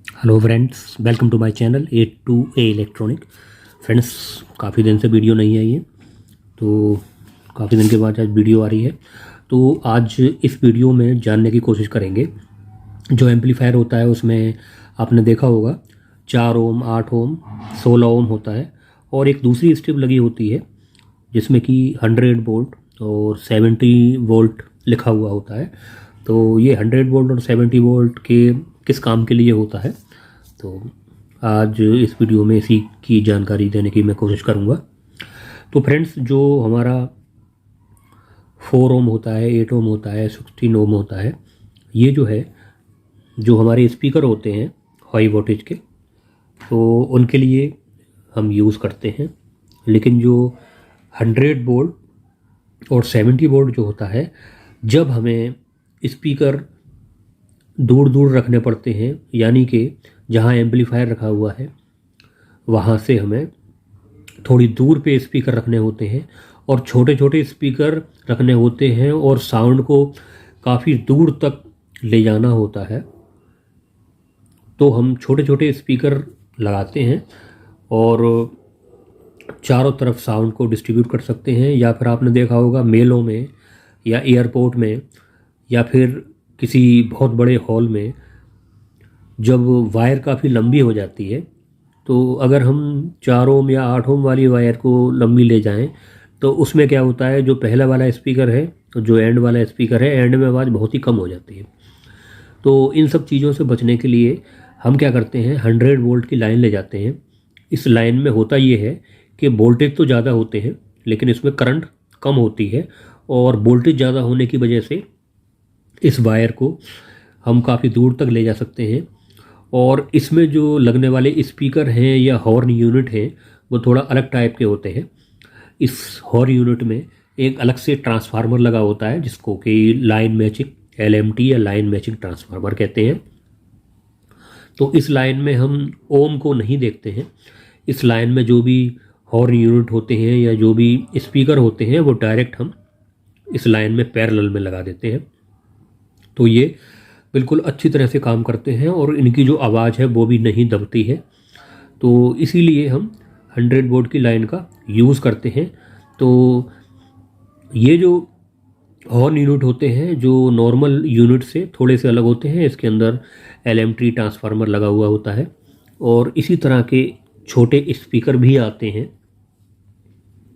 Hello friends, welcome to my channel A2A electronic. Friends, काफ़ी दिन से वीडियो नहीं आई है, तो काफ़ी दिन के बाद आज वीडियो आ रही है। तो आज इस वीडियो में जानने की कोशिश करेंगे, जो एम्पलीफायर होता है उसमें आपने देखा होगा 4 ओम, 8 ओम, 16 ओम होता है, और एक दूसरी स्ट्रिप लगी होती है जिसमें कि 100 वोल्ट और 70 वोल्ट लिखा हुआ होता है। तो ये 100 वोल्ट और 70 वोल्ट के किस काम के लिए होता है, तो आज इस वीडियो में इसी की जानकारी देने की मैं कोशिश करूँगा। तो फ्रेंड्स, जो हमारा 4 ओम होता है, 8 ओम होता है, 16 ओम होता है, ये जो है, जो हमारे स्पीकर होते हैं हाई वोल्टेज के, तो उनके लिए हम यूज़ करते हैं। लेकिन जो 100 वोल्ट और 70 वोल्ट जो होता है, जब हमें स्पीकर दूर दूर रखने पड़ते हैं, यानी कि जहाँ एम्पलीफायर रखा हुआ है वहाँ से हमें थोड़ी दूर पे स्पीकर रखने होते हैं और छोटे छोटे स्पीकर रखने होते हैं और साउंड को काफ़ी दूर तक ले जाना होता है, तो हम छोटे छोटे स्पीकर लगाते हैं और चारों तरफ साउंड को डिस्ट्रीब्यूट कर सकते हैं। या फिर आपने देखा होगा मेलों में या एयरपोर्ट में या फिर किसी बहुत बड़े हॉल में, जब वायर काफ़ी लंबी हो जाती है, तो अगर हम 4 ओम या 8 ओम वाली वायर को लंबी ले जाएं, तो उसमें क्या होता है, जो पहला वाला स्पीकर है, जो एंड वाला स्पीकर है, एंड में आवाज़ बहुत ही कम हो जाती है। तो इन सब चीज़ों से बचने के लिए हम क्या करते हैं, 100 वोल्ट की लाइन ले जाते हैं। इस लाइन में होता ये है कि वोल्टेज तो ज़्यादा होते हैं लेकिन इसमें करंट कम होती है, और वोल्टेज ज़्यादा होने की वजह से इस वायर को हम काफ़ी दूर तक ले जा सकते हैं। और इसमें जो लगने वाले स्पीकर हैं या हॉर्न यूनिट हैं, वो थोड़ा अलग टाइप के होते हैं। इस हॉर्न यूनिट में एक अलग से ट्रांसफार्मर लगा होता है जिसको कि लाइन मैचिंग LMT या लाइन मैचिंग ट्रांसफार्मर कहते हैं। तो इस लाइन में हम ओम को नहीं देखते हैं। इस लाइन में जो भी हॉर्न यूनिट होते हैं या जो भी स्पीकर होते हैं, वो डायरेक्ट हम इस लाइन में पैरेलल में लगा देते हैं। तो ये बिल्कुल अच्छी तरह से काम करते हैं और इनकी जो आवाज़ है वो भी नहीं दबती है। तो इसीलिए हम 100 वोल्ट की लाइन का यूज़ करते हैं। तो ये जो हॉर्न यूनिट होते हैं, जो नॉर्मल यूनिट से थोड़े से अलग होते हैं, इसके अंदर LMT ट्रांसफार्मर लगा हुआ होता है, और इसी तरह के छोटे स्पीकर भी आते हैं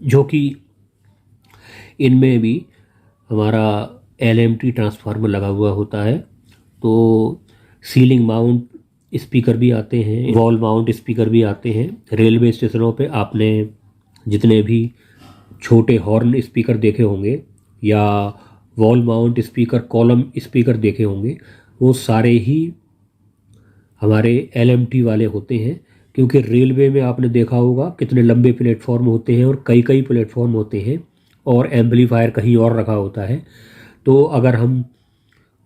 जो कि इनमें भी हमारा LMT ट्रांसफार्मर लगा हुआ होता है। तो सीलिंग माउंट स्पीकर भी आते हैं, वॉल माउंट स्पीकर भी आते हैं। रेलवे स्टेशनों पे आपने जितने भी छोटे हॉर्न स्पीकर देखे होंगे या wall mount speaker, column speaker देखे होंगे, वो सारे ही हमारे LMT वाले होते हैं। क्योंकि रेलवे में आपने देखा होगा कितने लंबे प्लेटफॉर्म होते हैं और कई कई प्लेटफॉर्म होते हैं, और एम्पलीफायर कहीं और रखा होता है। तो अगर हम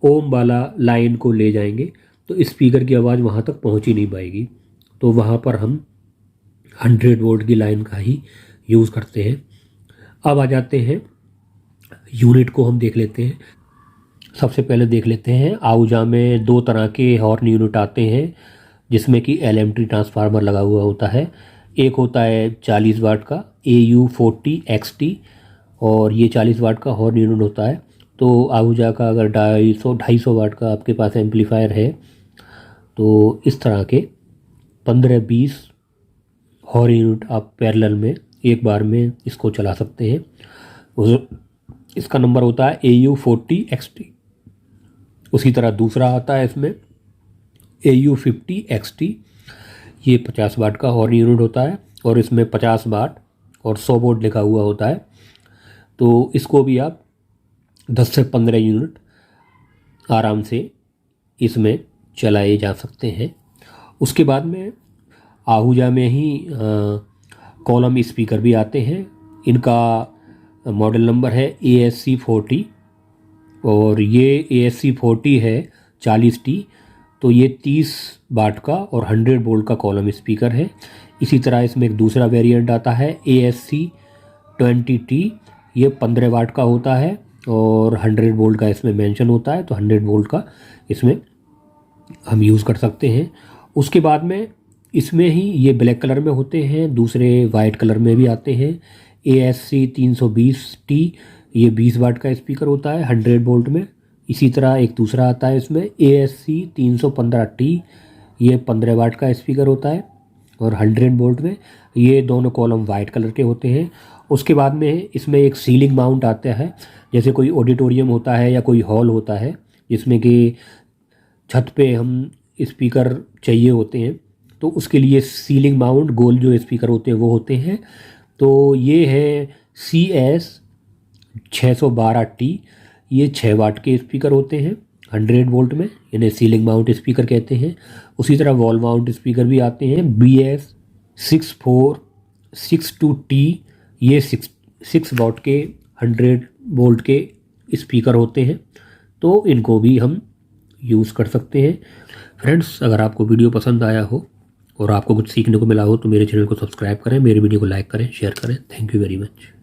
ओम वाला लाइन को ले जाएंगे तो स्पीकर की आवाज़ वहाँ तक पहुँच ही नहीं पाएगी। तो वहाँ पर हम 100 वोल्ट की लाइन का ही यूज़ करते हैं। अब आ जाते हैं यूनिट को हम देख लेते हैं। सबसे पहले देख लेते हैं, आहूजा में 2 तरह के हॉर्न यूनिट आते हैं जिसमें कि LMT ट्रांसफार्मर लगा हुआ होता है। एक होता है 40 वाट का AU40 XT, और ये 40 वाट का हॉर्न यूनिट होता है। तो आहूजा का अगर 250 वाट का आपके पास एम्पलीफायर है, तो इस तरह के 15-20 हॉर्न यूनिट आप पैरेलल में एक बार में इसको चला सकते हैं। इसका नंबर होता है AU40 XT। उसी तरह दूसरा आता है इसमें AU50 XT। ये 50 वाट का हॉर्न यूनिट होता है और इसमें 50 वाट और 100 वोल्ट लिखा हुआ होता है। तो इसको भी आप 10 से 15 यूनिट आराम से इसमें चलाए जा सकते हैं। उसके बाद में आहूजा में ही कॉलम स्पीकर भी आते हैं। इनका मॉडल नंबर है ASC40, और ये ASC40 है 40T। तो ये 30 वाट का और 100 वोल्ट का कॉलम स्पीकर है। इसी तरह इसमें एक दूसरा वेरिएंट आता है ASC20T। ये 15 वाट का होता है और 100 वोल्ट का इसमें मेंशन होता है, तो 100 वोल्ट का इसमें हम यूज़ कर सकते हैं। उसके बाद में इसमें ही ये ब्लैक कलर में होते हैं, दूसरे वाइट कलर में भी आते हैं। ASC 320T ये 20 वाट का स्पीकर होता है 100 वोल्ट में। इसी तरह एक दूसरा आता है इसमें ASC 315T ये 15 वाट का स्पीकर होता है और 100 वोल्ट में। ये दोनों कॉलम वाइट कलर के होते हैं। उसके बाद में इसमें एक सीलिंग माउंट आता है, जैसे कोई ऑडिटोरियम होता है या कोई हॉल होता है जिसमें कि छत पे हम स्पीकर चाहिए होते हैं, तो उसके लिए सीलिंग माउंट गोल जो स्पीकर होते हैं वो होते हैं। तो ये है CS 612T ये 6 वाट के स्पीकर होते हैं 100 वोल्ट में, इन्हें सीलिंग माउंट स्पीकर कहते हैं। उसी तरह वॉल माउंट स्पीकर भी आते हैं BS 6462T ये 6 वाट के 100 वोल्ट के स्पीकर होते हैं, तो इनको भी हम यूज़ कर सकते हैं। फ्रेंड्स, अगर आपको वीडियो पसंद आया हो और आपको कुछ सीखने को मिला हो तो मेरे चैनल को सब्सक्राइब करें, मेरे वीडियो को लाइक करें, शेयर करें। Thank you very much.